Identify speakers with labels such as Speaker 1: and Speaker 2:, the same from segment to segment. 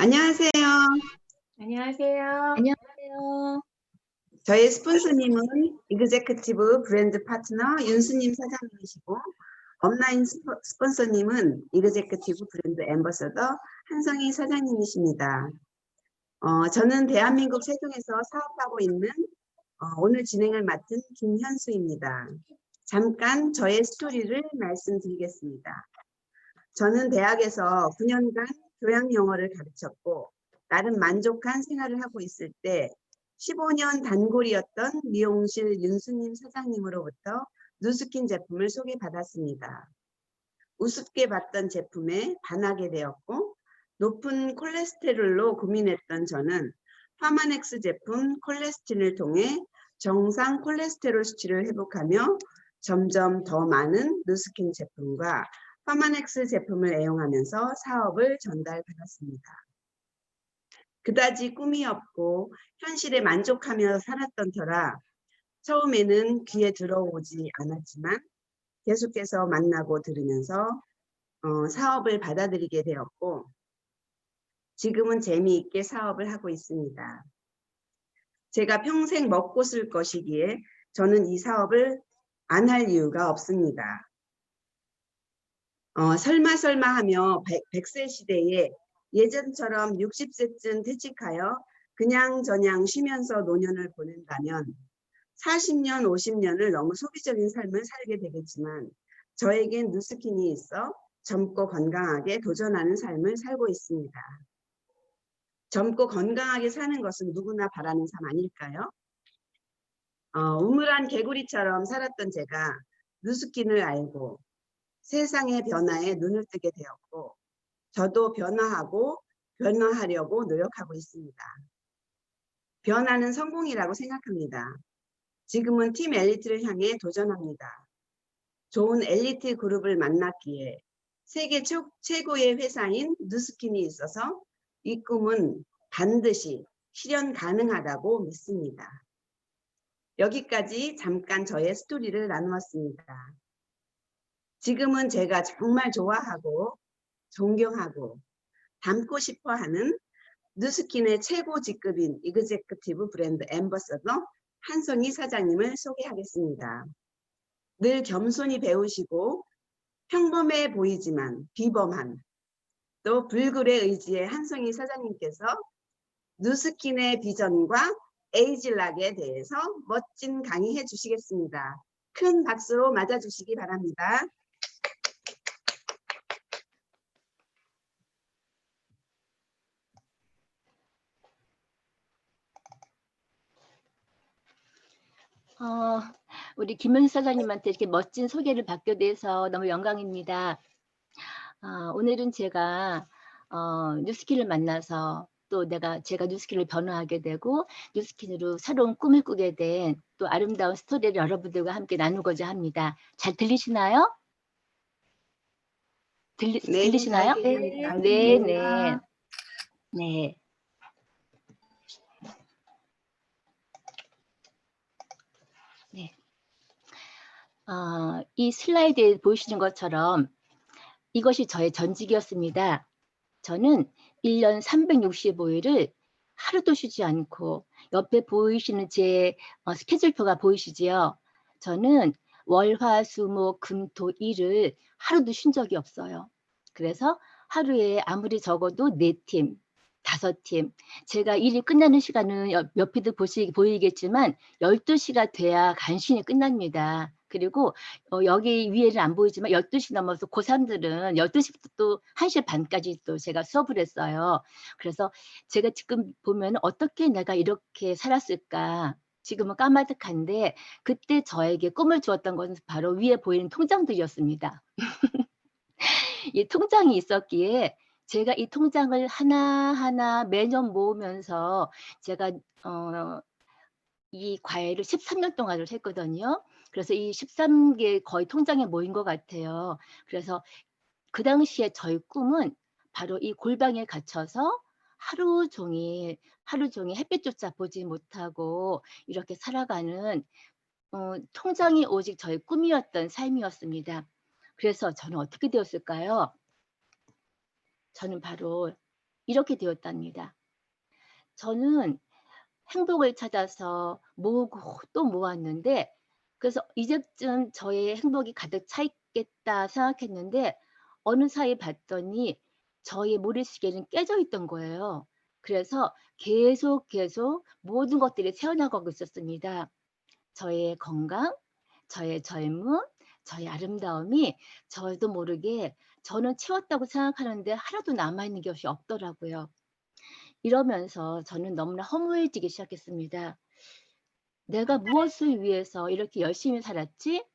Speaker 1: 안녕하세요.
Speaker 2: 안녕하세요.
Speaker 3: 안녕하세요.
Speaker 1: 저희 스폰서님은 이그제큐티브 브랜드 파트너 윤수님 사장님이시고, 업라인 스폰서님은 이그제큐티브 브랜드 앰버서더 한성희 사장님이십니다. 저는 대한민국 세종에서 사업하고 있는 오늘 진행을 맡은 김현수입니다. 잠깐 저의 스토리를 말씀드리겠습니다. 저는 대학에서 9년간 교양 영어를 가르쳤고 나름 만족한 생활을 하고 있을 때 15년 단골이었던 미용실 윤수님 사장님으로부터 누스킨 제품을 소개받았습니다. 우습게 봤던 제품에 반하게 되었고 높은 콜레스테롤로 고민했던 저는 파마넥스 제품 콜레스틴을 통해 정상 콜레스테롤 수치를 회복하며 점점 더 많은 누스킨 제품과 파마넥스 제품을 애용하면서 사업을 전달받았습니다. 그다지 꿈이 없고 현실에 만족하며 살았던 터라 처음에는 귀에 들어오지 않았지만 계속해서 만나고 들으면서 사업을 받아들이게 되었고 지금은 재미있게 사업을 하고 있습니다. 제가 평생 먹고 쓸 것이기에 저는 이 사업을 안 할 이유가 없습니다. 설마 하며 100세 시대에 예전처럼 60세쯤 퇴직하여 그냥저냥 쉬면서 노년을 보낸다면 40년, 50년을 너무 소비적인 삶을 살게 되겠지만 저에겐 누스킨이 있어 젊고 건강하게 도전하는 삶을 살고 있습니다. 젊고 건강하게 사는 것은 누구나 바라는 삶 아닐까요? 우물한 개구리처럼 살았던 제가 누스킨을 알고 세상의 변화에 눈을 뜨게 되었고 저도 변화하려고 노력하고 있습니다. 변화는 성공이라고 생각합니다. 지금은 팀 엘리트를 향해 도전합니다. 좋은 엘리트 그룹을 만났기에 세계 최고의 회사인 누스킨이 있어서 이 꿈은 반드시 실현 가능하다고 믿습니다. 여기까지 잠깐 저의 스토리를 나누었습니다. 지금은 제가 정말 좋아하고 존경하고 닮고 싶어하는 누스킨의 최고 직급인 이그제큐티브 브랜드 앰버서더 한성희 사장님을 소개하겠습니다. 늘 겸손히 배우시고 평범해 보이지만 비범한 또 불굴의 의지의 한성희 사장님께서 누스킨의 비전과 에이즐락에 대해서 멋진 강의해 주시겠습니다. 큰 박수로 맞아주시기 바랍니다.
Speaker 3: 우리 김현수 사장님한테 이렇게 멋진 소개를 받게 돼서 너무 영광입니다. 오늘은 제가 뉴스킨을 만나서 또 제가 뉴스킨을 변화하게 되고 뉴스킨으로 새로운 꿈을 꾸게 된 또 아름다운 스토리를 여러분들과 함께 나누고자 합니다. 잘 들리시나요? 들리시나요?
Speaker 1: 네.
Speaker 3: 네. 이 슬라이드에 보이시는 것처럼 이것이 저의 전직이었습니다. 저는 1년 365일을 하루도 쉬지 않고 옆에 보이시는 제 스케줄표가 보이시지요? 저는 월, 화, 수, 목, 금, 토, 일을 하루도 쉰 적이 없어요. 그래서 하루에 아무리 적어도 4팀, 5팀, 제가 일이 끝나는 시간은 옆에도 보이겠지만 12시가 돼야 간신히 끝납니다. 그리고 여기 위에는 안 보이지만 12시 넘어서 고3들은 12시부터 또 1시 반까지 또 제가 수업을 했어요. 그래서 제가 지금 보면 어떻게 내가 이렇게 살았을까? 지금은 까마득한데 그때 저에게 꿈을 주었던 것은 바로 위에 보이는 통장들이었습니다. 이 통장이 있었기에 제가 이 통장을 하나하나 매년 모으면서 제가 이 과외를 13년 동안을 했거든요. 그래서 이 13개 거의 통장에 모인 것 같아요. 그래서 그 당시에 저희 꿈은 바로 이 골방에 갇혀서 하루 종일 햇빛조차 보지 못하고 이렇게 살아가는 통장이 오직 저의 꿈이었던 삶이었습니다. 그래서 저는 어떻게 되었을까요? 저는 바로 이렇게 되었답니다. 저는 행복을 찾아서 모으고 또 모았는데 그래서 이제쯤 저의 행복이 가득 차 있겠다 생각했는데 어느 사이 봤더니 저의 모래시계는 깨져 있던 거예요. 그래서 계속 모든 것들이 새어나가고 있었습니다. 저의 건강, 저의 젊음, 저의 아름다움이 저도 모르게 저는 채웠다고 생각하는데 하나도 남아있는 것이 없더라고요. 이러면서 저는 너무나 허무해지기 시작했습니다. 내가 무엇을 위해서 이렇게 열심히 살았지?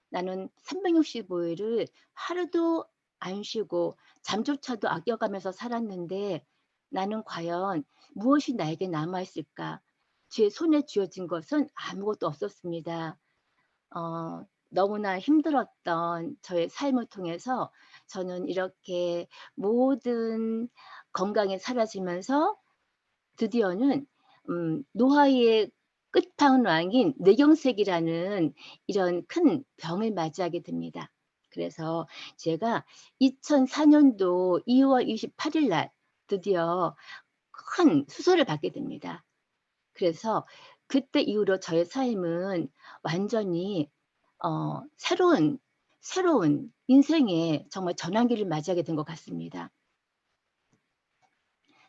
Speaker 3: 나는 365일을 하루도 안 쉬고 잠조차도 아껴가면서 살았는데 나는 과연 무엇이 나에게 남아있을까? 제 손에 쥐어진 것은 아무것도 없었습니다. 너무나 힘들었던 저의 삶을 통해서 저는 이렇게 모든 건강이 사라지면서 드디어는 노화의 끝판왕인 뇌경색이라는 이런 큰 병을 맞이하게 됩니다. 그래서 제가 2004년도 2월 28일 날 드디어 큰 수술을 받게 됩니다. 그래서 그때 이후로 저의 삶은 완전히 새로운 인생의 정말 전환기를 맞이하게 된 것 같습니다.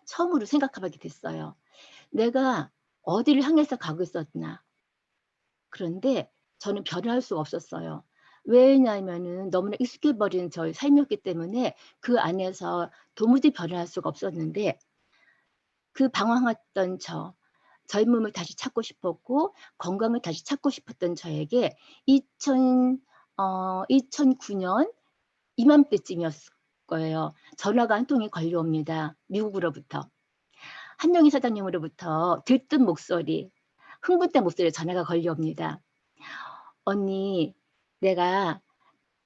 Speaker 3: 처음으로 생각하게 됐어요. 내가 어디를 향해서 가고 있었나. 그런데 저는 변화할 수가 없었어요. 왜냐하면은 너무나 익숙해버린 저의 삶이었기 때문에 그 안에서 도무지 변화할 수가 없었는데 그 방황했던 젊음을 다시 찾고 싶었고 건강을 다시 찾고 싶었던 저에게 2009년 이맘때쯤이었을 거예요. 전화가 한 통이 걸려옵니다. 미국으로부터. 한영희 사장님으로부터 들뜬 목소리, 흥분된 목소리에 전화가 걸려옵니다. 언니, 내가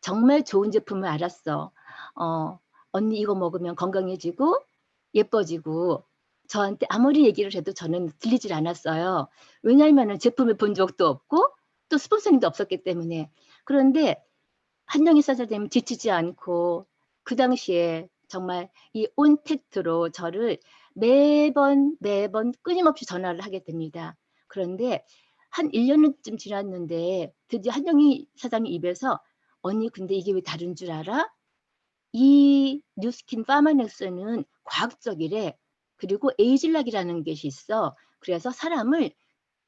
Speaker 3: 정말 좋은 제품을 알았어. 언니 이거 먹으면 건강해지고 예뻐지고 저한테 아무리 얘기를 해도 저는 들리질 않았어요. 왜냐하면 제품을 본 적도 없고 또 스폰서님도 없었기 때문에. 그런데 한영희 사장님은 지치지 않고 그 당시에 정말 이 온택트로 저를 매번 끊임없이 전화를 하게 됩니다. 그런데 한 1년쯤 지났는데 드디어 한영희 사장님 입에서 언니 근데 이게 왜 다른 줄 알아? 이 뉴스킨 파마넥스는 과학적이래. 그리고 에이즐락이라는 것이 있어. 그래서 사람을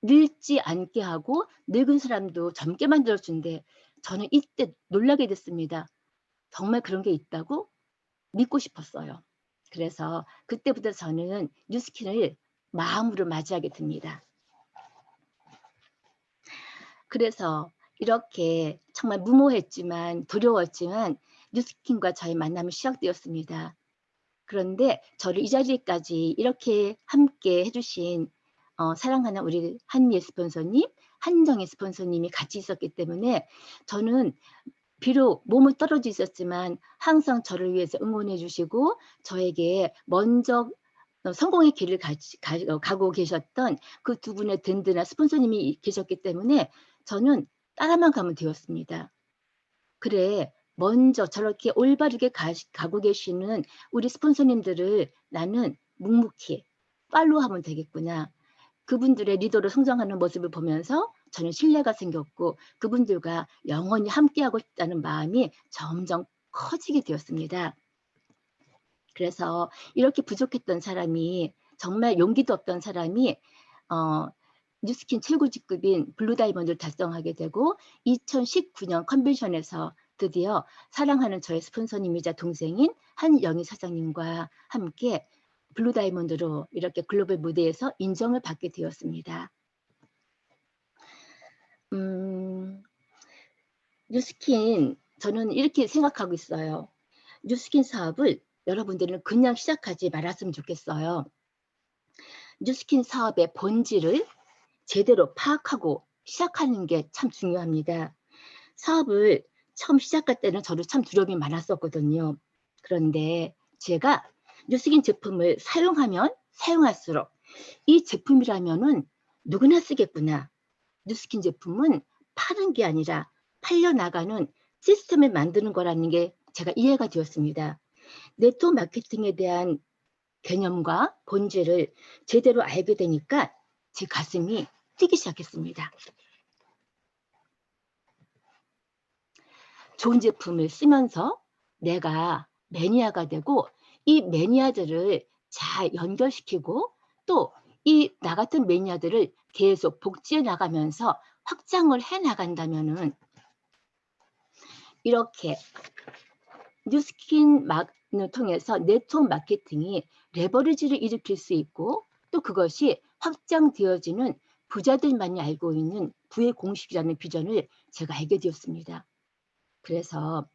Speaker 3: 늙지 않게 하고 늙은 사람도 젊게 만들어준대. 저는 이때 놀라게 됐습니다. 정말 그런 게 있다고? 믿고 싶었어요. 그래서 그때부터 저는 뉴스킨을 마음으로 맞이하게 됩니다. 그래서 이렇게 정말 무모했지만 두려웠지만 뉴스킨과 저의 만남이 시작되었습니다. 그런데 저를 이 자리까지 이렇게 함께 해주신 사랑하는 우리 한미애 스폰서님, 한정희 스폰서님이 같이 있었기 때문에 저는 비록 몸은 떨어져 있었지만 항상 저를 위해서 응원해 주시고 저에게 먼저 성공의 길을 가고 계셨던 그 두 분의 든든한 스폰서님이 계셨기 때문에 저는 따라만 가면 되었습니다. 그래, 먼저 저렇게 올바르게 가고 계시는 우리 스폰서님들을 나는 묵묵히 팔로우하면 되겠구나. 그분들의 리더로 성장하는 모습을 보면서 저는 신뢰가 생겼고 그분들과 영원히 함께하고 싶다는 마음이 점점 커지게 되었습니다. 그래서 이렇게 부족했던 사람이 정말 용기도 없던 사람이 뉴스킨 최고 직급인 블루다이먼드를 달성하게 되고 2019년 컨벤션에서 드디어 사랑하는 저의 스폰서님이자 동생인 한영희 사장님과 함께 블루다이먼드로 이렇게 글로벌 무대에서 인정을 받게 되었습니다. 뉴스킨 저는 이렇게 생각하고 있어요. 뉴스킨 사업을 여러분들은 그냥 시작하지 말았으면 좋겠어요. 뉴스킨 사업의 본질을 제대로 파악하고 시작하는 게 참 중요합니다. 사업을 처음 시작할 때는 저도 참 두려움이 많았었거든요. 그런데 제가 뉴스킨 제품을 사용하면 사용할수록 이 제품이라면은 누구나 쓰겠구나. 뉴스킨 제품은 파는 게 아니라 팔려나가는 시스템을 만드는 거라는 게 제가 이해가 되었습니다. 네트워크 마케팅에 대한 개념과 본질을 제대로 알게 되니까 제 가슴이 뛰기 시작했습니다. 좋은 제품을 쓰면서 내가 매니아가 되고 이 매니아들을 잘 연결시키고 또 이 나 같은 매니아들을 계속 복지해 나가면서 확장을 해 나간다면은 이렇게 뉴스킨을 통해서 네트워크 마케팅이 레버리지를 일으킬 수 있고 또 그것이 확장되어지는 부자들만이 알고 있는 부의 공식이라는 비전을 제가 알게 되었습니다. 그래서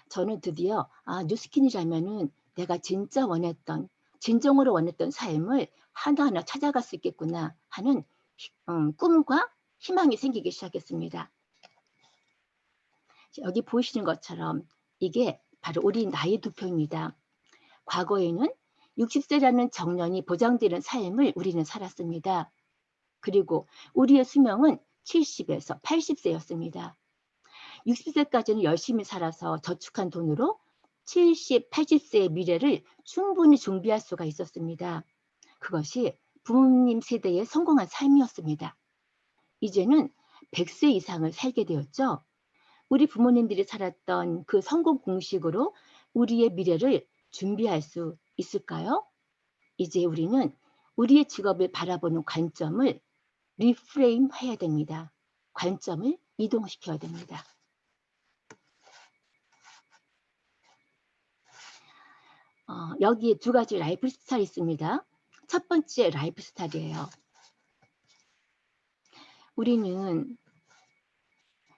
Speaker 3: 저는 드디어 뉴스킨이라면은 내가 진짜 원했던 진정으로 원했던 삶을 하나하나 찾아갈 수 있겠구나 하는 꿈과 희망이 생기기 시작했습니다. 여기 보시는 것처럼 이게 바로 우리 나이 도표입니다. 과거에는 60세라는 정년이 보장되는 삶을 우리는 살았습니다. 그리고 우리의 수명은 70에서 80세였습니다. 60세까지는 열심히 살아서 저축한 돈으로 70, 80세의 미래를 충분히 준비할 수가 있었습니다. 그것이 부모님 세대의 성공한 삶이었습니다. 이제는 100세 이상을 살게 되었죠. 우리 부모님들이 살았던 그 성공 공식으로 우리의 미래를 준비할 수 있을까요? 이제 우리는 우리의 직업을 바라보는 관점을 리프레임 해야 됩니다. 관점을 이동시켜야 됩니다. 여기에 두 가지 라이프 스타일이 있습니다. 첫 번째 라이프 스타일이에요. 우리는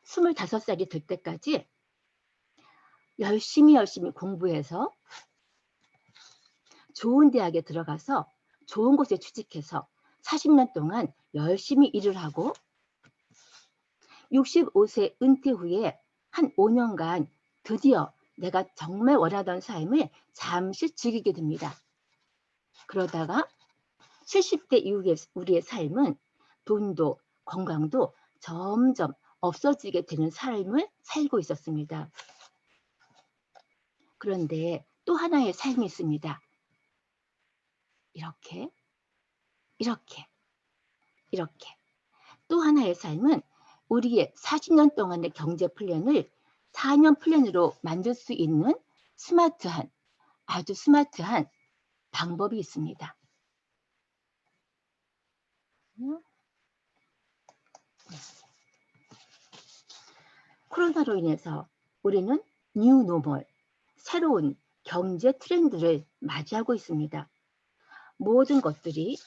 Speaker 3: 25살이 될 때까지 열심히 공부해서 좋은 대학에 들어가서 좋은 곳에 취직해서 40년 동안 열심히 일을 하고 65세 은퇴 후에 한 5년간 드디어 내가 정말 원하던 삶을 잠시 즐기게 됩니다. 그러다가 70대 이후의 우리의 삶은 돈도 건강도 점점 없어지게 되는 삶을 살고 있었습니다. 그런데 또 하나의 삶이 있습니다. 이렇게 또 하나의 삶은 우리의 40년 동안의 경제 플랜을 4년 플랜으로 만들 수 있는 아주 스마트한 방법이 있습니다. 코로나로 인해서 우리는 뉴 노멀, 새로운 경제 트렌드를 맞이하고 있습니다. 모든 것들이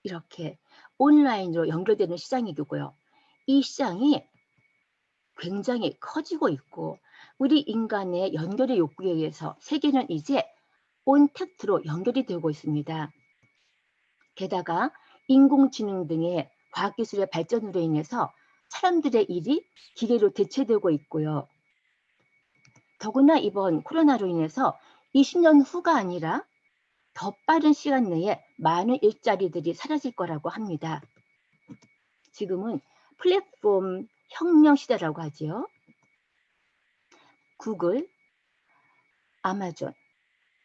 Speaker 3: 이렇게 온라인으로 연결되는 시장이고요. 이 시장이 굉장히 커지고 있고 우리 인간의 연결의 욕구에 의해서 세계는 이제 온택트로 연결이 되고 있습니다. 게다가 인공지능 등의 과학기술의 발전으로 인해서 사람들의 일이 기계로 대체되고 있고요. 더구나 이번 코로나로 인해서 20년 후가 아니라 더 빠른 시간 내에 많은 일자리들이 사라질 거라고 합니다. 지금은 플랫폼 혁명 시대라고 하지요. 구글, 아마존,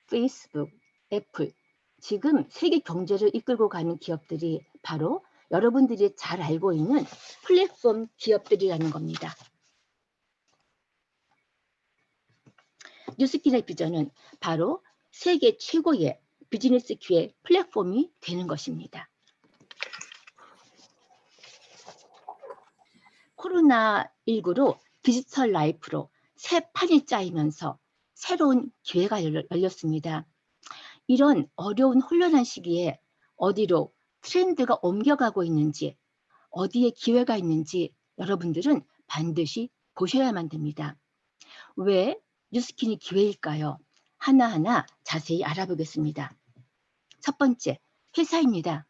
Speaker 3: 페이스북, 애플, 지금 세계 경제를 이끌고 가는 기업들이 바로 여러분들이 잘 알고 있는 플랫폼 기업들이라는 겁니다. 뉴스킨의 비전은 바로 세계 최고의 비즈니스 기회 플랫폼이 되는 것입니다. 코로나19로 디지털 라이프로 새 판이 짜이면서 새로운 기회가 열렸습니다. 이런 어려운 혼란한 시기에 어디로 트렌드가 옮겨가고 있는지, 어디에 기회가 있는지 여러분들은 반드시 보셔야만 됩니다. 왜 뉴스킨이 기회일까요? 하나하나 자세히 알아보겠습니다. 첫 번째, 회사입니다.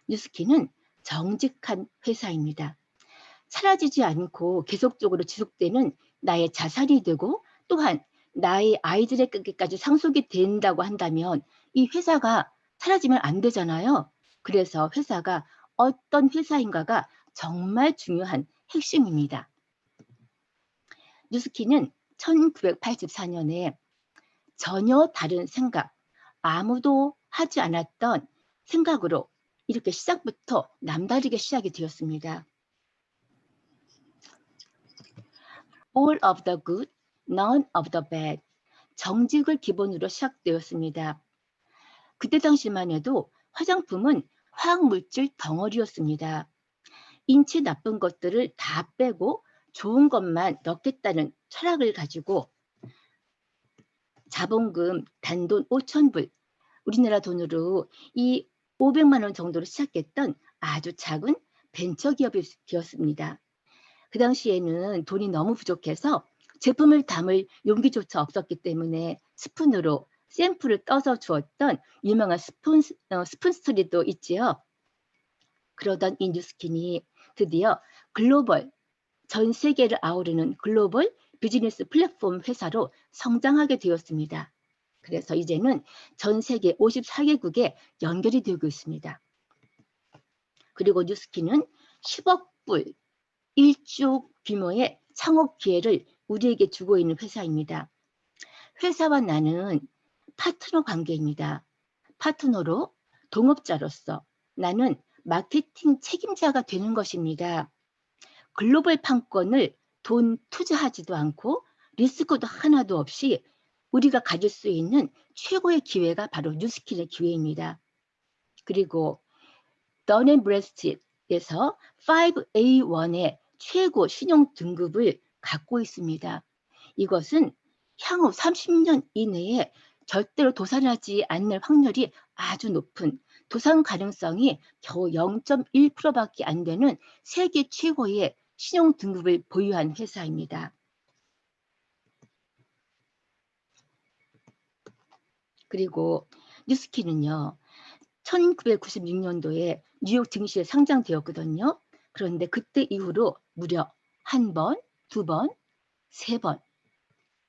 Speaker 3: 뉴스킨은 정직한 회사입니다. 사라지지 않고 계속적으로 지속되는 나의 자산이 되고 또한 나의 아이들에게까지 상속이 된다고 한다면 이 회사가 사라지면 안 되잖아요. 그래서 회사가 어떤 회사인가가 정말 중요한 핵심입니다. 뉴스킨은 1984년에 전혀 다른 생각, 아무도 하지 않았던 생각으로 이렇게 시작부터 남다르게 시작이 되었습니다. All of the good, none of the bad. 정직을 기본으로 시작되었습니다. 그때 당시만 해도 화장품은 화학물질 덩어리였습니다. 인체 나쁜 것들을 다 빼고 좋은 것만 넣겠다는 철학을 가지고 자본금 단돈 5,000불, 우리나라 돈으로 이 500만 원 정도로 시작했던 아주 작은 벤처 기업이 되었습니다. 그 당시에는 돈이 너무 부족해서 제품을 담을 용기조차 없었기 때문에 스푼으로 샘플을 떠서 주었던 유명한 스푼 스트리도 있지요. 그러던 이 뉴스킨이 드디어 글로벌, 전 세계를 아우르는 글로벌 비즈니스 플랫폼 회사로 성장하게 되었습니다. 그래서 이제는 전 세계 54개국에 연결이 되고 있습니다. 그리고 뉴스킨은 10억 불, 1조 규모의 창업 기회를 우리에게 주고 있는 회사입니다. 회사와 나는 파트너 관계입니다. 파트너로 동업자로서 나는 마케팅 책임자가 되는 것입니다. 글로벌 판권을 돈 투자하지도 않고 리스크도 하나도 없이 우리가 가질 수 있는 최고의 기회가 바로 뉴스킨의 기회입니다. 그리고 던앤브래스트에서 5A1의 최고 신용 등급을 갖고 있습니다. 이것은 향후 30년 이내에 절대로 도산하지 않을 확률이 아주 높은, 도산 가능성이 겨우 0.1%밖에 안 되는 세계 최고의 신용 등급을 보유한 회사입니다. 그리고 뉴스킨은요, 1996년도에 뉴욕 증시에 상장되었거든요. 그런데 그때 이후로 무려 1번, 2번, 3번,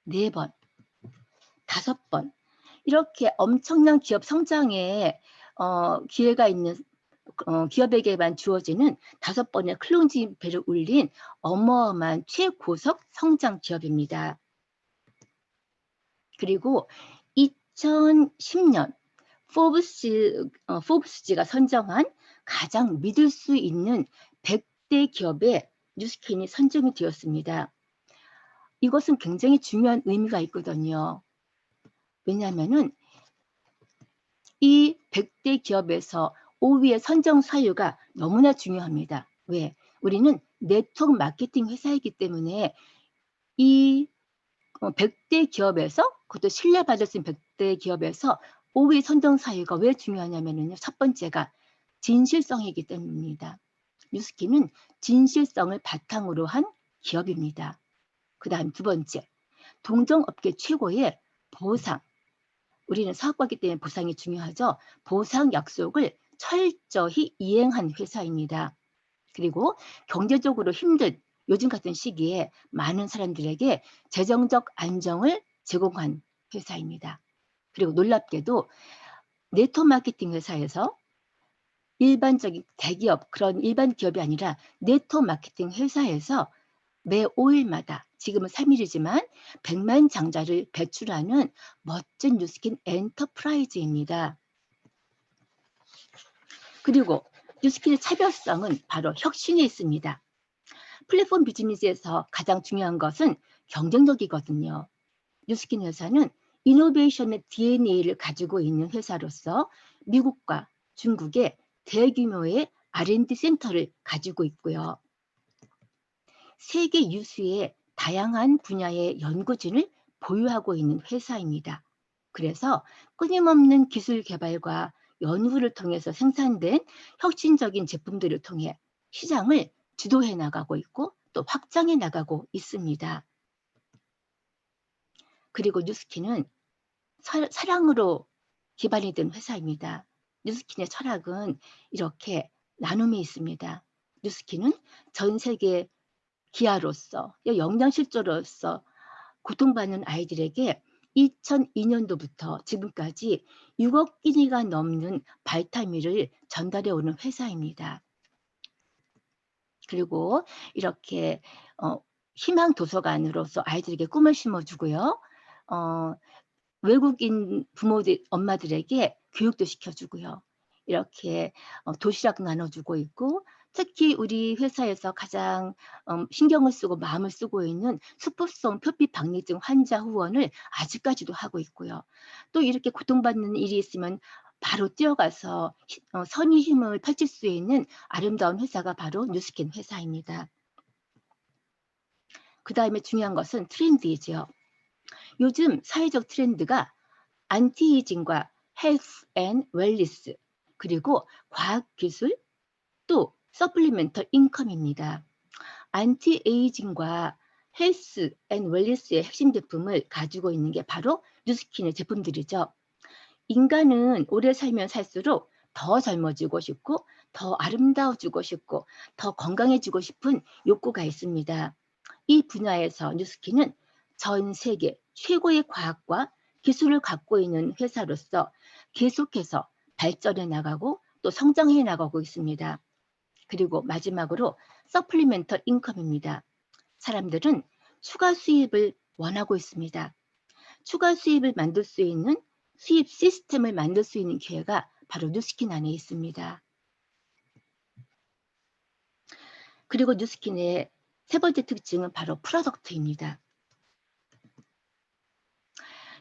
Speaker 3: 4번, 5번 이렇게 엄청난 기업 성장에 기회가 있는 기업에게만 주어지는 5번의 클론징벨을 울린 어마어마한 최고속 성장 기업입니다. 그리고 2010년 포브스지가 선정한 가장 믿을 수 있는 100대 기업에 뉴스킨이 선정이 되었습니다. 이것은 굉장히 중요한 의미가 있거든요. 왜냐하면은 이 100대 기업에서 5위의 선정 사유가 너무나 중요합니다. 왜? 우리는 네트워크 마케팅 회사이기 때문에 이 100대 기업에서, 그것도 신뢰받을 수 있는 100대 기업에서 5위 선정 사유가 왜 중요하냐면요. 첫 번째가 진실성이기 때문입니다. 뉴스킨은 진실성을 바탕으로 한 기업입니다. 그 다음 두 번째, 동종업계 최고의 보상. 우리는 사업가이기 때문에 보상이 중요하죠. 보상 약속을 철저히 이행한 회사입니다. 그리고 경제적으로 힘든 요즘 같은 시기에 많은 사람들에게 재정적 안정을 제공한 회사입니다. 그리고 놀랍게도 네트워크 마케팅 회사에서 일반적인 대기업, 그런 일반 기업이 아니라 네트워크 마케팅 회사에서 매 5일마다, 지금은 3일이지만 100만 장자를 배출하는 멋진 뉴스킨 엔터프라이즈입니다. 그리고 뉴스킨의 차별성은 바로 혁신에 있습니다. 플랫폼 비즈니스에서 가장 중요한 것은 경쟁력이거든요. 뉴스킨 회사는 이노베이션의 DNA를 가지고 있는 회사로서 미국과 중국에 대규모의 R&D 센터를 가지고 있고요. 세계 유수의 다양한 분야의 연구진을 보유하고 있는 회사입니다. 그래서 끊임없는 기술 개발과 연구를 통해서 생산된 혁신적인 제품들을 통해 시장을 주도해 나가고 있고 또 확장해 나가고 있습니다. 그리고 뉴스킨은 사랑으로 기반이 된 회사입니다. 뉴스킨의 철학은 이렇게 나눔이 있습니다. 뉴스킨은 전 세계 기아로서, 영양실조로서 고통받는 아이들에게 2002년도부터 지금까지 6억 끼니가 넘는 바이타민을 전달해 오는 회사입니다. 그리고 이렇게 희망 도서관으로서 아이들에게 꿈을 심어주고요. 외국인 부모들, 엄마들에게 교육도 시켜주고요. 이렇게 도시락도 나눠주고 있고, 특히 우리 회사에서 가장 신경을 쓰고 마음을 쓰고 있는 수포성 표피 박리증 환자 후원을 아직까지도 하고 있고요. 또 이렇게 고통받는 일이 있으면 바로 뛰어가서 선의 힘을 펼칠 수 있는 아름다운 회사가 바로 뉴스킨 회사입니다. 그 다음에 중요한 것은 트렌드이죠. 요즘 사회적 트렌드가 안티에이징과 헬스 앤 웰리스, 그리고 과학기술, 또 서플리멘털 인컴입니다. 안티에이징과 헬스 앤 웰리스의 핵심 제품을 가지고 있는 게 바로 뉴스킨의 제품들이죠. 인간은 오래 살면 살수록 더 젊어지고 싶고, 더 아름다워지고 싶고, 더 건강해지고 싶은 욕구가 있습니다. 이 분야에서 뉴스킨은 전 세계 최고의 과학과 기술을 갖고 있는 회사로서 계속해서 발전해 나가고 또 성장해 나가고 있습니다. 그리고 마지막으로 서플리멘털 인컴입니다. 사람들은 추가 수입을 원하고 있습니다. 추가 수입을 만들 수 있는 수입 시스템을 만들 수 있는 기회가 바로 뉴스킨 안에 있습니다. 그리고 뉴스킨의 세 번째 특징은 바로 프로덕트입니다.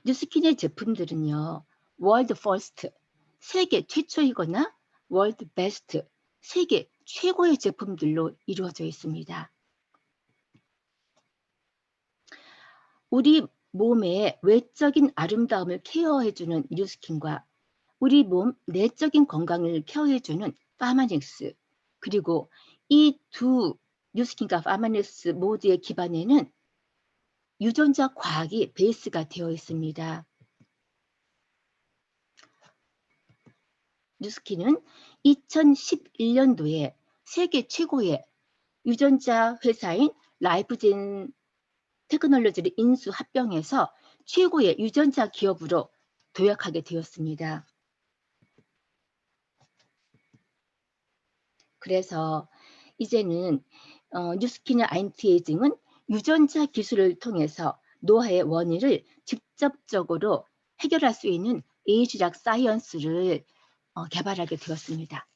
Speaker 3: 뉴스킨의 제품들은요, 월드 퍼스트, 세계 최초이거나 월드 베스트, 세계 최고의 제품들로 이루어져 있습니다. 우리 몸의 외적인 아름다움을 케어해주는 뉴스킨과 우리 몸 내적인 건강을 케어해주는 파마닉스, 그리고 이 두 뉴스킨과 파마닉스 모두의 기반에는 유전자 과학이 베이스가 되어 있습니다. 뉴스킨은 2011년도에 세계 최고의 유전자 회사인 라이프젠 테크놀로지를 인수 합병해서 최고의 유전자 기업으로 도약하게 되었습니다. 그래서 이제는 뉴스킨의 안티에이징은 유전자 기술을 통해서 노화의 원인을 직접적으로 해결할 수 있는 에이지락 사이언스를 개발하게 되었습니다.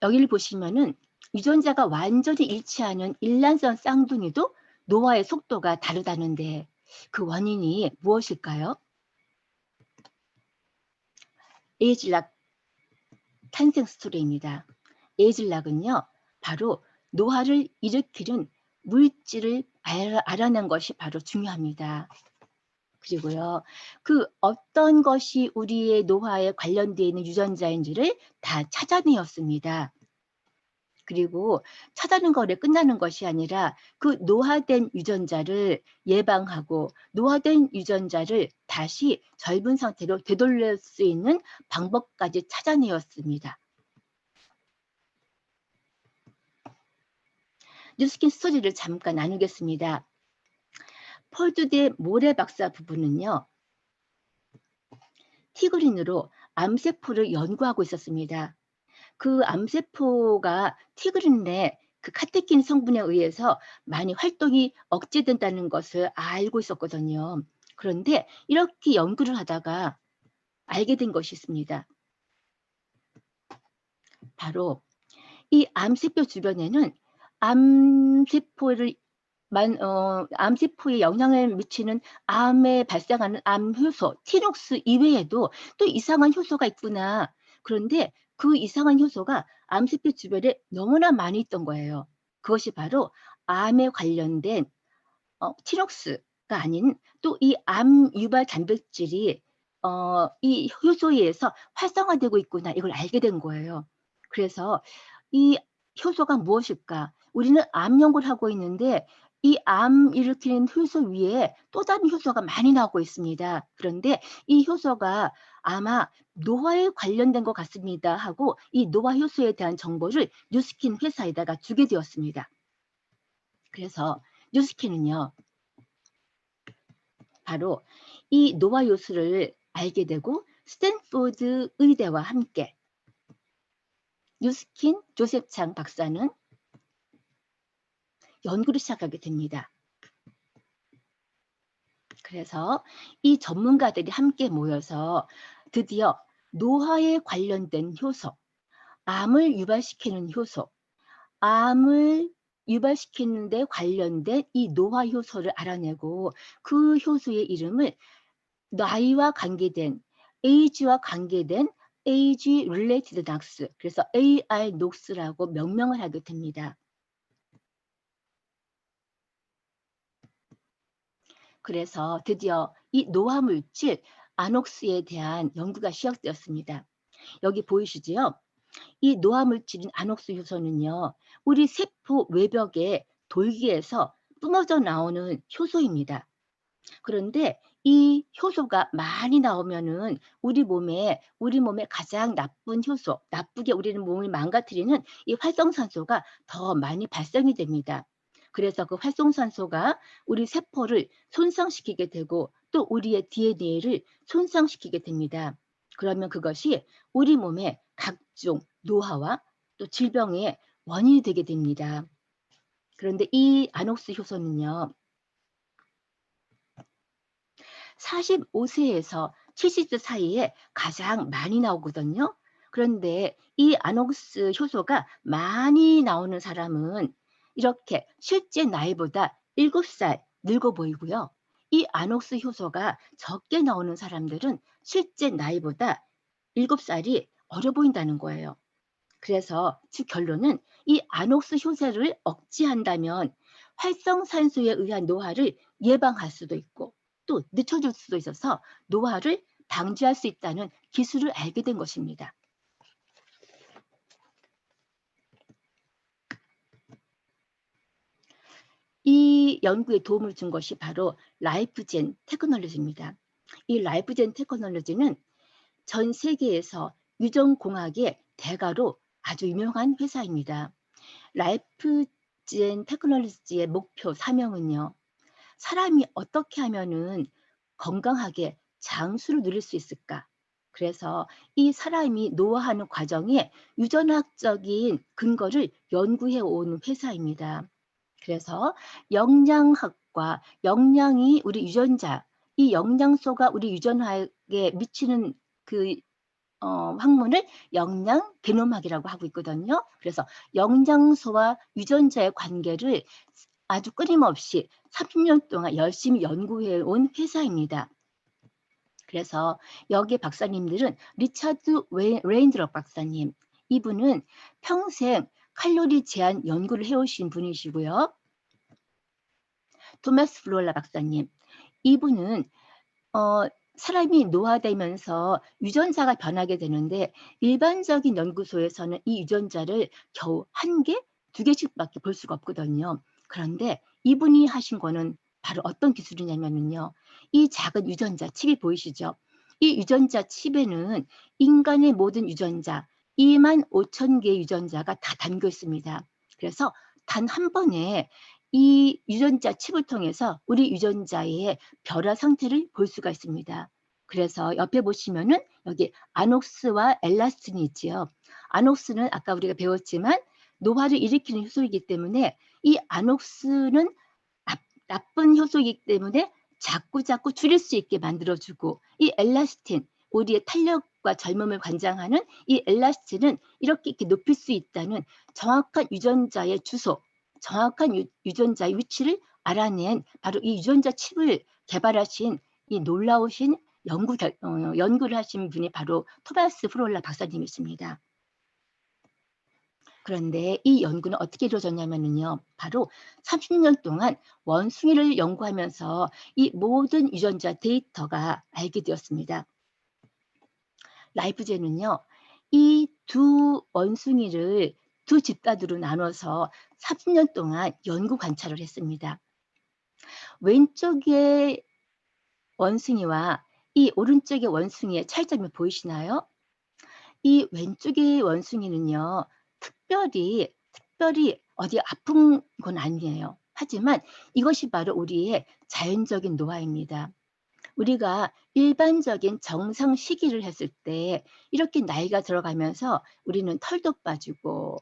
Speaker 3: 여기를 보시면은 유전자가 완전히 일치하는 일란성 쌍둥이도 노화의 속도가 다르다는데 그 원인이 무엇일까요? 에이즐락 탄생 스토리입니다. 에이즐락은요, 바로 노화를 일으키는 물질을 알아낸 것이 바로 중요합니다. 그리고요, 그 어떤 것이 우리의 노화에 관련되어 있는 유전자인지를 다 찾아내었습니다. 그리고 찾아낸 거에 끝나는 것이 아니라 그 노화된 유전자를 예방하고 노화된 유전자를 다시 젊은 상태로 되돌릴 수 있는 방법까지 찾아내었습니다. 뉴스킨 스토리를 잠깐 나누겠습니다. 펄두대 모래 박사 부부는요, 티그린으로 암세포를 연구하고 있었습니다. 그 암세포가 티그린의 그 카테킨 성분에 의해서 많이 활동이 억제된다는 것을 알고 있었거든요. 그런데 이렇게 연구를 하다가 알게 된 것이 있습니다. 바로 이 암세포 주변에는 암세포에 영향을 미치는 암에 발생하는 암효소, 티녹스 이외에도 또 이상한 효소가 있구나. 그런데 그 이상한 효소가 암세포 주변에 너무나 많이 있던 거예요. 그것이 바로 암에 관련된 티녹스가 아닌 또 이 암 유발 단백질이 이 효소에 의해서 활성화되고 있구나. 이걸 알게 된 거예요. 그래서 이 효소가 무엇일까? 우리는 암 연구를 하고 있는데 이 암 일으키는 효소 위에 또 다른 효소가 많이 나오고 있습니다. 그런데 이 효소가 아마 노화에 관련된 것 같습니다 하고 이 노화 효소에 대한 정보를 뉴스킨 회사에다가 주게 되었습니다. 그래서 뉴스킨은요, 바로 이 노화 효소를 알게 되고 스탠포드 의대와 함께 뉴스킨 조셉 창 박사는 연구를 시작하게 됩니다. 그래서 이 전문가들이 함께 모여서 드디어 노화에 관련된 효소, 암을 유발시키는 효소, 암을 유발시키는 데 관련된 이 노화 효소를 알아내고 그 효소의 이름을 나이와 관계된, 에이지와 관계된 Age Related NOx, 그래서 AR NOx라고 명명을 하게 됩니다. 그래서 드디어 이 노화 물질 아녹스에 대한 연구가 시작되었습니다. 여기 보이시지요? 이 노화 물질인 아녹스 효소는요, 우리 세포 외벽의 돌기에서 뿜어져 나오는 효소입니다. 그런데 이 효소가 많이 나오면은 우리 몸에 가장 나쁜 효소, 나쁘게 우리는 몸을 망가뜨리는 이 활성산소가 더 많이 발생이 됩니다. 그래서 그 활성산소가 우리 세포를 손상시키게 되고 또 우리의 DNA를 손상시키게 됩니다. 그러면 그것이 우리 몸의 각종 노화와 또 질병의 원인이 되게 됩니다. 그런데 이 아녹스 효소는요, 45세에서 70세 사이에 가장 많이 나오거든요. 그런데 이 아녹스 효소가 많이 나오는 사람은 이렇게 실제 나이보다 7살 늙어 보이고요. 이 아녹스 효소가 적게 나오는 사람들은 실제 나이보다 7살이 어려 보인다는 거예요. 그래서 즉 결론은 이 아녹스 효소를 억제한다면 활성산소에 의한 노화를 예방할 수도 있고 또 늦춰줄 수도 있어서 노화를 방지할 수 있다는 기술을 알게 된 것입니다. 이 연구에 도움을 준 것이 바로 라이프젠 테크놀로지입니다. 이 라이프젠 테크놀로지는 전 세계에서 유전공학의 대가로 아주 유명한 회사입니다. 라이프젠 테크놀로지의 목표 사명은요, 사람이 어떻게 하면은 건강하게 장수를 누릴 수 있을까? 그래서 이 사람이 노화하는 과정에 유전학적인 근거를 연구해 온 회사입니다. 그래서 영양학과 영양이 우리 유전자, 이 영양소가 우리 유전학에 미치는 그 학문을 영양 게놈학이라고 하고 있거든요. 그래서 영양소와 유전자의 관계를 아주 끊임없이 30년 동안 열심히 연구해 온 회사입니다. 그래서 여기 박사님들은 리차드 레인드럽 박사님, 이분은 평생 칼로리 제한 연구를 해오신 분이시고요. 토마스 플로라 박사님, 이분은 사람이 노화되면서 유전자가 변하게 되는데 일반적인 연구소에서는 이 유전자를 겨우 1개, 2개씩밖에 볼 수가 없거든요. 그런데 이분이 하신 거는 바로 어떤 기술이냐면요, 이 작은 유전자 칩이 보이시죠? 이 유전자 칩에는 인간의 모든 유전자 25,000개의 유전자가 다 담겨 있습니다. 그래서 단 한 번에 이 유전자 칩을 통해서 우리 유전자의 변화 상태를 볼 수가 있습니다. 그래서 옆에 보시면은 여기 아녹스와 엘라스틴이 있지요. 아녹스는 아까 우리가 배웠지만 노화를 일으키는 효소이기 때문에 이 아녹스는 나쁜 효소이기 때문에 자꾸 줄일 수 있게 만들어주고, 이 엘라스틴, 우리의 탄력과 젊음을 관장하는 이 엘라스틴은 이렇게 높일 수 있다는 정확한 유전자의 주소, 정확한 유전자의 위치를 알아낸 바로 이 유전자 칩을 개발하신 이 놀라우신 연구를 하신 분이 바로 토마스 프롤라 박사님이십니다. 그런데 이 연구는 어떻게 이루어졌냐면요, 바로 30년 동안 원숭이를 연구하면서 이 모든 유전자 데이터가 알게 되었습니다. 라이프젠은요, 이 두 원숭이를 두 집단으로 나눠서 30년 동안 연구 관찰을 했습니다. 왼쪽의 원숭이와 이 오른쪽의 원숭이의 차이점이 보이시나요? 이 왼쪽의 원숭이는요, 특별히 어디 아픈 건 아니에요. 하지만 이것이 바로 우리의 자연적인 노화입니다. 우리가 일반적인 정상 시기를 했을 때 이렇게 나이가 들어가면서 우리는 털도 빠지고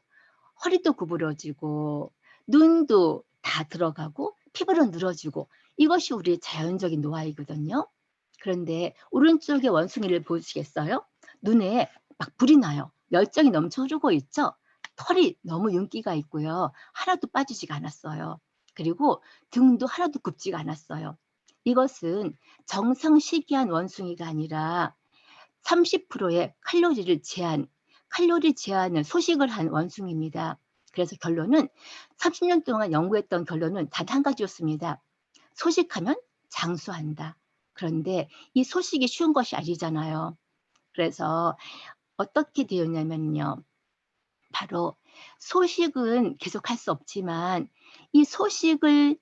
Speaker 3: 허리도 구부러지고 눈도 다 들어가고 피부를 늘어주고 이것이 우리의 자연적인 노화이거든요. 그런데 오른쪽의 원숭이를 보시겠어요? 눈에 막 불이 나요. 열정이 넘쳐 흐르고 있죠? 털이 너무 윤기가 있고요. 하나도 빠지지가 않았어요. 그리고 등도 하나도 굽지가 않았어요. 이것은 정상 시기한 원숭이가 아니라 30%의 칼로리 제한을 소식을 한 원숭이입니다. 그래서 결론은 30년 동안 연구했던 결론은 단 한 가지였습니다. 소식하면 장수한다. 그런데 이 소식이 쉬운 것이 아니잖아요. 그래서 어떻게 되었냐면요. 바로 소식은 계속 할 수 없지만 이 소식을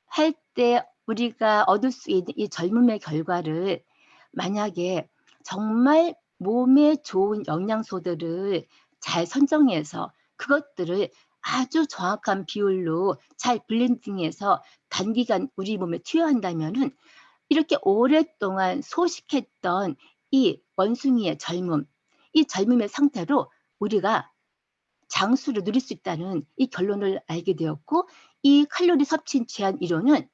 Speaker 3: 할 때 우리가 얻을 수 있는 이 젊음의 결과를 만약에 정말 몸에 좋은 영양소들을 잘 선정해서 그것들을 아주 정확한 비율로 잘 블렌딩해서 단기간 우리 몸에 투여한다면은 이렇게 오랫동안 소식했던 이 원숭이의 젊음, 이 젊음의 상태로 우리가 장수를 누릴 수 있다는 이 결론을 알게 되었고 이 칼로리 섭취 제한 이론은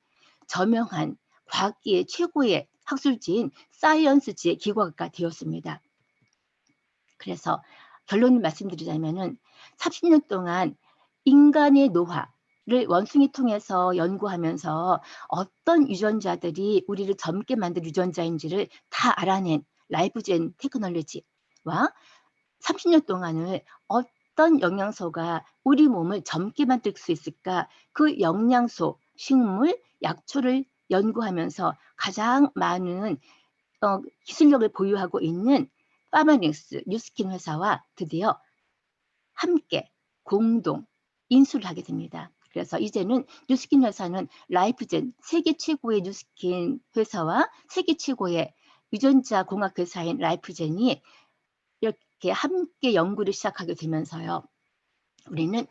Speaker 3: 저명한 과학계의 최고의 학술지인 사이언스지의 기고가 되었습니다. 그래서 결론을 말씀드리자면은 30년 동안 인간의 노화를 원숭이 통해서 연구하면서 어떤 유전자들이 우리를 젊게 만든 유전자인지를 다 알아낸 라이프젠 테크놀로지와 30년 동안을 어떤 영양소가 우리 몸을 젊게 만들 수 있을까 그 영양소, 식물, 약초를 연구하면서 가장 많은 기술력을 보유하고 있는 파마닉스 뉴스킨 회사와 드디어 함께 공동 인수를 하게 됩니다. 그래서 이제는 뉴스킨 회사는 라이프젠 세계 최고의 뉴스킨 회사와 세계 최고의 유전자 공학 회사인 라이프젠이 이렇게 함께 연구를 시작하게 되면서요. 우리는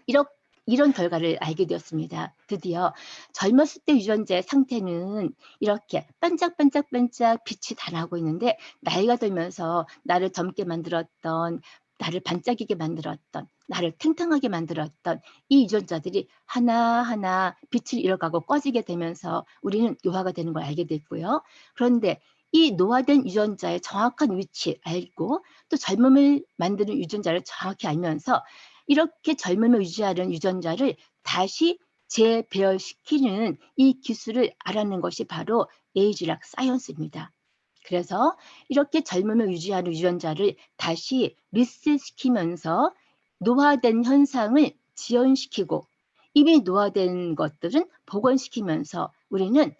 Speaker 3: 이런 결과를 알게 되었습니다. 드디어 젊었을 때 유전자의 상태는 이렇게 반짝반짝반짝 빛이 다 나고 있는데 나이가 들면서 나를 젊게 만들었던 나를 반짝이게 만들었던 나를 탱탱하게 만들었던 이 유전자들이 하나하나 빛을 잃어가고 꺼지게 되면서 우리는 노화가 되는 걸 알게 됐고요. 그런데 이 노화된 유전자의 정확한 위치 알고 또 젊음을 만드는 유전자를 정확히 알면서 이렇게 젊음을 유지하는 유전자를 다시 재배열시키는 이 기술을 알아낸 것이 바로 에이지락 사이언스입니다. 그래서 이렇게 젊음을 유지하는 유전자를 다시 리셋시키면서 노화된 현상을 지연시키고 이미 노화된 것들은 복원시키면서 우리는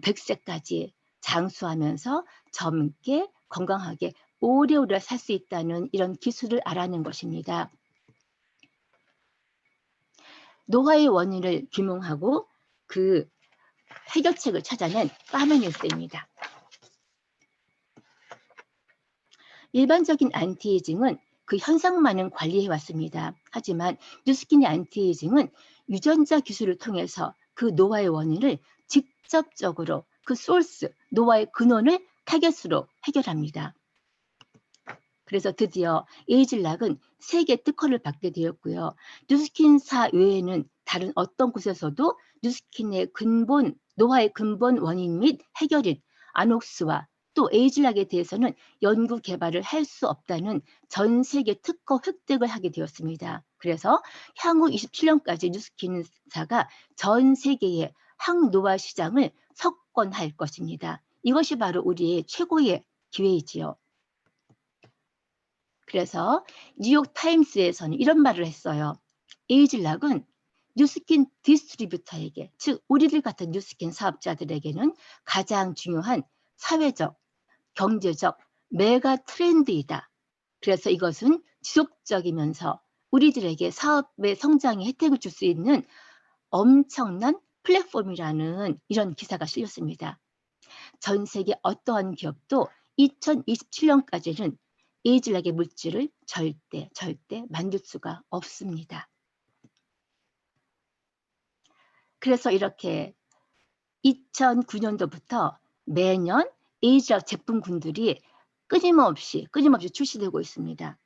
Speaker 3: 100세까지 장수하면서 젊게 건강하게 오래오래 살 수 있다는 이런 기술을 알아낸 것입니다. 노화의 원인을 규명하고 그 해결책을 찾아낸 파마닉스입니다. 일반적인 안티에이징은 그 현상만은 관리해 왔습니다. 하지만 뉴스킨의 안티에이징은 유전자 기술을 통해서 그 노화의 원인을 직접적으로 그 소스, 노화의 근원을 타겟으로 해결합니다. 그래서 드디어 에이즐락은 세계 특허를 받게 되었고요. 뉴스킨사 외에는 다른 어떤 곳에서도 뉴스킨의 노화의 근본 원인 및 해결인 아녹스와 또 에이즐락에 대해서는 연구 개발을 할 수 없다는 전 세계 특허 획득을 하게 되었습니다. 그래서 향후 27년까지 뉴스킨사가 전 세계의 항노화 시장을 석권할 것입니다. 이것이 바로 우리의 최고의 기회이지요. 그래서 뉴욕 타임스에서는 이런 말을 했어요. 에이즐락은 뉴스킨 디스트리뷰터에게, 즉 우리들 같은 뉴스킨 사업자들에게는 가장 중요한 사회적, 경제적 메가 트렌드이다. 그래서 이것은 지속적이면서 우리들에게 사업의 성장에 혜택을 줄 수 있는 엄청난 플랫폼이라는 이런 기사가 실렸습니다. 전 세계 어떠한 기업도 2027년까지는 에이즐락의 물질을 절대 만들 수가 없습니다. 그래서 이렇게 2009년도부터 매년 에이즐락 제품군들이 끊임없이 출시되고 있습니다.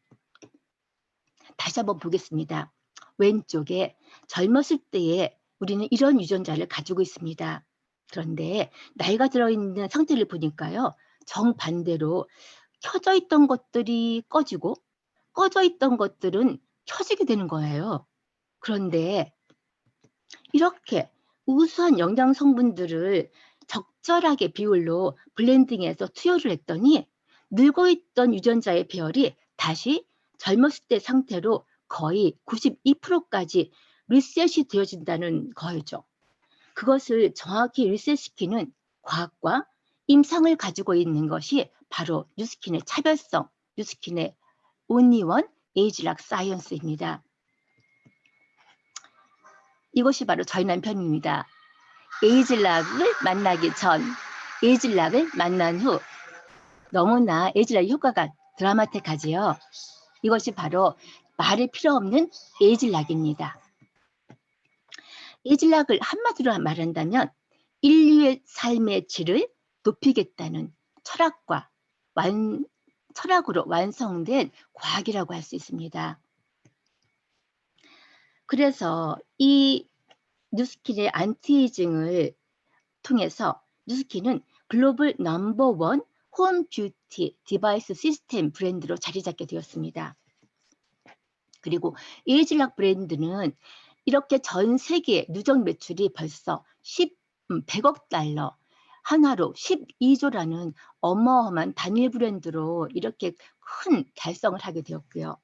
Speaker 3: 다시 한번 보겠습니다. 왼쪽에 젊었을 때의 우리는 이런 유전자를 가지고 있습니다. 그런데 나이가 들어있는 상태를 보니까요. 정반대로 켜져 있던 것들이 꺼지고 꺼져 있던 것들은 켜지게 되는 거예요. 그런데 이렇게 우수한 영양 성분들을 적절하게 비율로 블렌딩해서 투여를 했더니 늙어 있던 유전자의 배열이 다시 젊었을 때 상태로 거의 92%까지 리셋이 되어진다는 거죠. 그것을 정확히 리셋시키는 과학과 임상을 가지고 있는 것이 바로 뉴스킨의 차별성, 뉴스킨의 온리원 에이지락 사이언스입니다. 이것이 바로 저희 남편입니다. 에이즐락을 만나기 전, 에이즐락을 만난 후 너무나 에이즐락 효과가 드라마틱하지요. 이것이 바로 말이 필요 없는 에이즐락입니다. 에이즐락을 한마디로 말한다면 인류의 삶의 질을 높이겠다는 철학으로 완성된 과학이라고 할 수 있습니다. 그래서 이 뉴스킨의 안티에이징을 통해서 뉴스킨은 글로벌 넘버1 홈 뷰티 디바이스 시스템 브랜드로 자리 잡게 되었습니다. 그리고 에이즐락 브랜드는 이렇게 전 세계 누적 매출이 벌써 100억 달러, 한화로 12조라는 어마어마한 단일 브랜드로 이렇게 큰 달성을 하게 되었고요.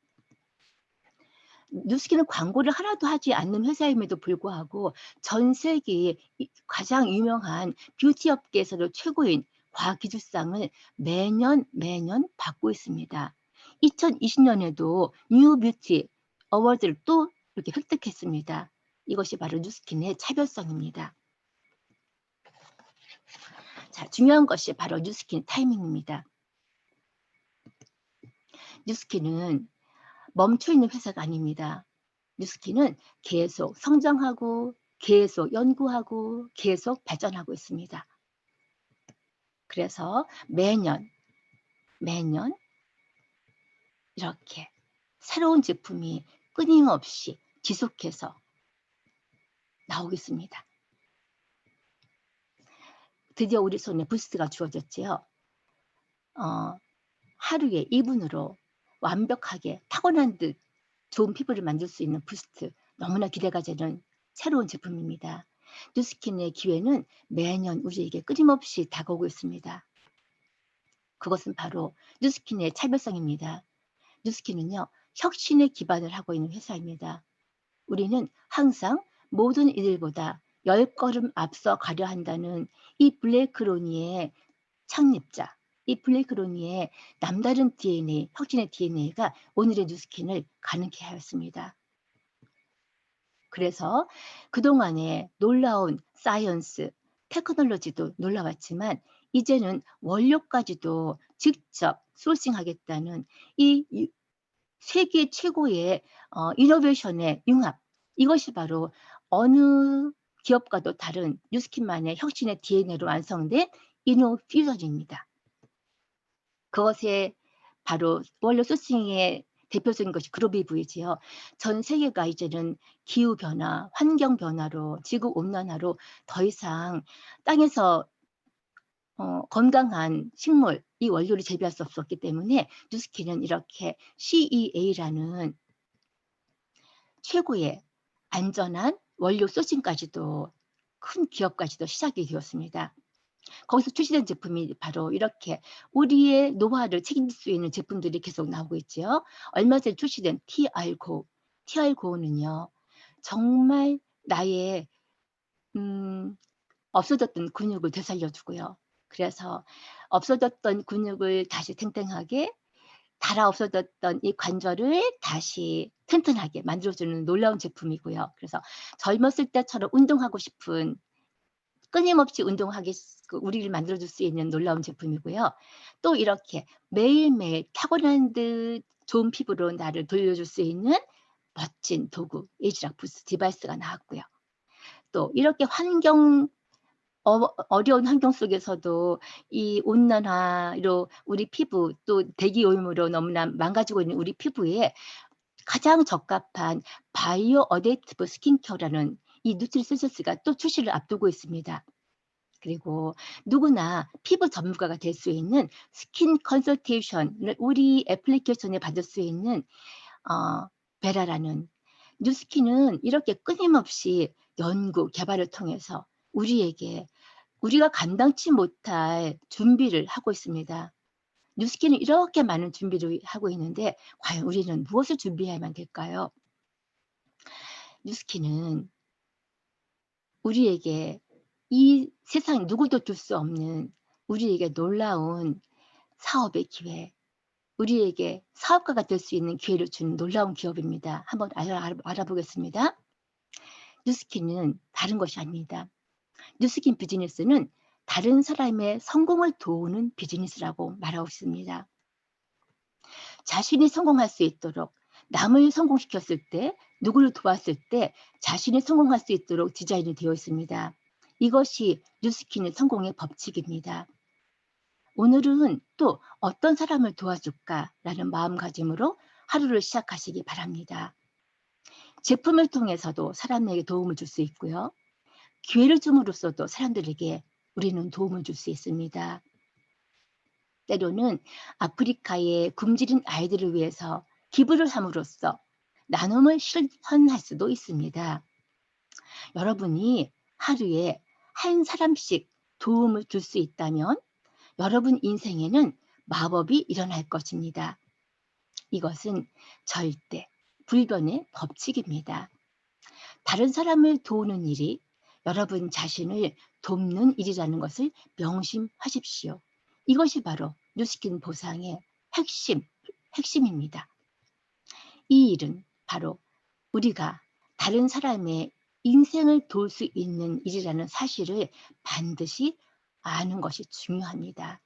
Speaker 3: 뉴스킨은 광고를 하나도 하지 않는 회사임에도 불구하고 전 세계의 가장 유명한 뷰티 업계에서도 최고인 과학기술상을 매년 받고 있습니다. 2020년에도 뉴 뷰티 어워드를 또 이렇게 획득했습니다. 이것이 바로 뉴스킨의 차별성입니다. 자, 중요한 것이 바로 뉴스킨 타이밍입니다. 뉴스킨은 멈춰있는 회사가 아닙니다. 뉴스킨은 계속 성장하고 계속 연구하고 계속 발전하고 있습니다. 그래서 매년 이렇게 새로운 제품이 끊임없이 지속해서 나오겠습니다. 드디어 우리 손에 부스트가 주어졌지요. 하루에 2분으로 완벽하게 타고난 듯 좋은 피부를 만들 수 있는 부스트, 너무나 기대가 되는 새로운 제품입니다. 뉴스킨의 기회는 매년 우리에게 끊임없이 다가오고 있습니다. 그것은 바로 뉴스킨의 차별성입니다. 뉴스킨은요, 혁신에 기반을 하고 있는 회사입니다. 우리는 항상 모든 이들보다 10걸음 앞서 가려 한다는 이 블레이크로니의 창립자, 이 블레이크로니의 남다른 DNA, 혁신의 DNA가 오늘의 뉴스킨을 가능케 하였습니다. 그래서 그동안의 놀라운 사이언스, 테크놀로지도 놀라웠지만 이제는 원료까지도 직접 소싱하겠다는 이 세계 최고의 이노베이션의 융합, 이것이 바로 어느 기업과도 다른 뉴스킨만의 혁신의 DNA로 완성된 이노퓨전입니다. 그것에 바로 원료 소싱의 대표적인 것이 그로비브이지요. 전 세계가 이제는 기후변화, 환경변화로, 지구온난화로 더 이상 땅에서 건강한 식물, 이 원료를 재배할 수 없었기 때문에 뉴스킨은 이렇게 CEA라는 최고의 안전한 원료 소싱까지도 큰 기업까지도 시작이 되었습니다. 거기서 출시된 제품이 바로 이렇게 우리의 노화를 책임질 수 있는 제품들이 계속 나오고 있죠. 얼마 전에 출시된 TRGO. TRGO는요. 정말 나의 없어졌던 근육을 되살려주고요. 그래서 없어졌던 근육을 다시 탱탱하게, 닳아 없어졌던 이 관절을 다시 튼튼하게 만들어주는 놀라운 제품이고요. 그래서 젊었을 때처럼 운동하고 싶은, 끊임없이 운동하게 우리를 만들어줄 수 있는 놀라운 제품이고요. 또 이렇게 매일매일 타고난 듯 좋은 피부로 나를 돌려줄 수 있는 멋진 도구, 에이지락 부스트 디바이스가 나왔고요. 또 이렇게 어려운 환경 속에서도 이 온난화로 우리 피부, 또 대기 오염으로 너무나 망가지고 있는 우리 피부에 가장 적합한 바이오 어댑티브 스킨케어라는 이 누트리센서스가 또 출시를 앞두고 있습니다. 그리고 누구나 피부 전문가가 될 수 있는 스킨 컨설테이션을 우리 애플리케이션에 받을 수 있는 베라라는 뉴스킨은 이렇게 끊임없이 연구 개발을 통해서 우리에게 우리가 감당치 못할 준비를 하고 있습니다. 뉴스킨은 이렇게 많은 준비를 하고 있는데 과연 우리는 무엇을 준비해야만 될까요? 뉴스킨은 우리에게 이 세상 누구도 줄 수 없는 우리에게 놀라운 사업의 기회, 우리에게 사업가가 될 수 있는 기회를 주는 놀라운 기업입니다. 한번 알아보겠습니다. 뉴스킨은 다른 것이 아닙니다. 뉴스킨 비즈니스는 다른 사람의 성공을 도우는 비즈니스라고 말하고 있습니다. 자신이 성공할 수 있도록 남을 성공시켰을 때, 누구를 도왔을 때 자신이 성공할 수 있도록 디자인이 되어 있습니다. 이것이 뉴스킨의 성공의 법칙입니다. 오늘은 또 어떤 사람을 도와줄까라는 마음가짐으로 하루를 시작하시기 바랍니다. 제품을 통해서도 사람에게 도움을 줄 수 있고요. 기회를 줌으로써도 사람들에게 우리는 도움을 줄 수 있습니다. 때로는 아프리카의 굶주린 아이들을 위해서 기부를 함으로써 나눔을 실현할 수도 있습니다. 여러분이 하루에 한 사람씩 도움을 줄 수 있다면 여러분 인생에는 마법이 일어날 것입니다. 이것은 절대 불변의 법칙입니다. 다른 사람을 도우는 일이 여러분 자신을 돕는 일이라는 것을 명심하십시오. 이것이 바로 뉴스킨 보상의 핵심입니다. 이 일은 바로 우리가 다른 사람의 인생을 도울 수 있는 일이라는 사실을 반드시 아는 것이 중요합니다.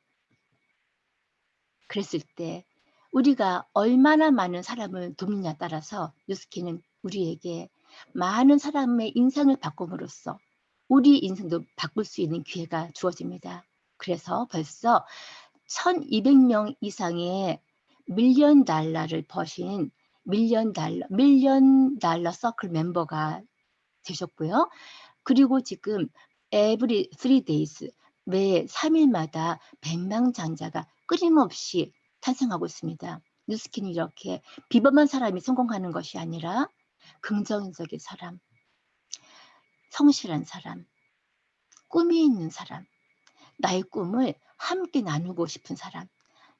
Speaker 3: 그랬을 때 우리가 얼마나 많은 사람을 돕느냐에 따라서 뉴스킨은 우리에게 많은 사람의 인생을 바꿈으로써 우리 인생도 바꿀 수 있는 기회가 주어집니다. 그래서 벌써 1200명 이상의 밀리언 달러를 버신 밀리언 달러 서클 멤버가 되셨고요. 그리고 지금 every 3 days 매 3일마다 100명 장자가 끊임없이 탄생하고 있습니다. 뉴스킨이 이렇게 비범한 사람이 성공하는 것이 아니라 긍정적인 사람, 성실한 사람, 꿈이 있는 사람, 나의 꿈을 함께 나누고 싶은 사람,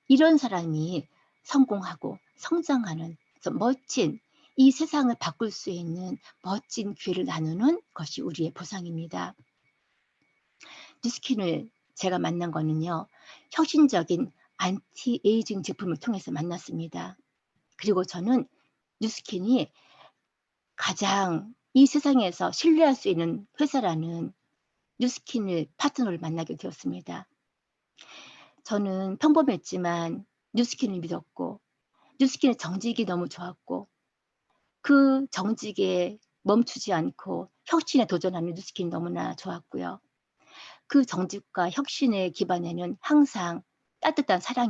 Speaker 3: 이런 사람이 성공하고 성장하는 멋진 이 세상을 바꿀 수 있는 멋진 기회를 나누는 것이 우리의 보상입니다. 뉴스킨을 제가 만난 거는요, 혁신적인 안티에이징 제품을 통해서 만났습니다. 그리고 저는 뉴스킨이 가장 이 세상에서 신뢰할 수 있는 회사라는 뉴스킨을 파트너를 만나게 되었습니다. 저는 평범했지만 뉴스킨을 믿었고 뉴스킨의 정직이 너무 좋았고 그 정직에 멈추지 않고 혁신에 도전하는 뉴스킨이 너무나 좋았고요. 그 정직과 혁신의 기반에는 항상 따뜻한 사랑이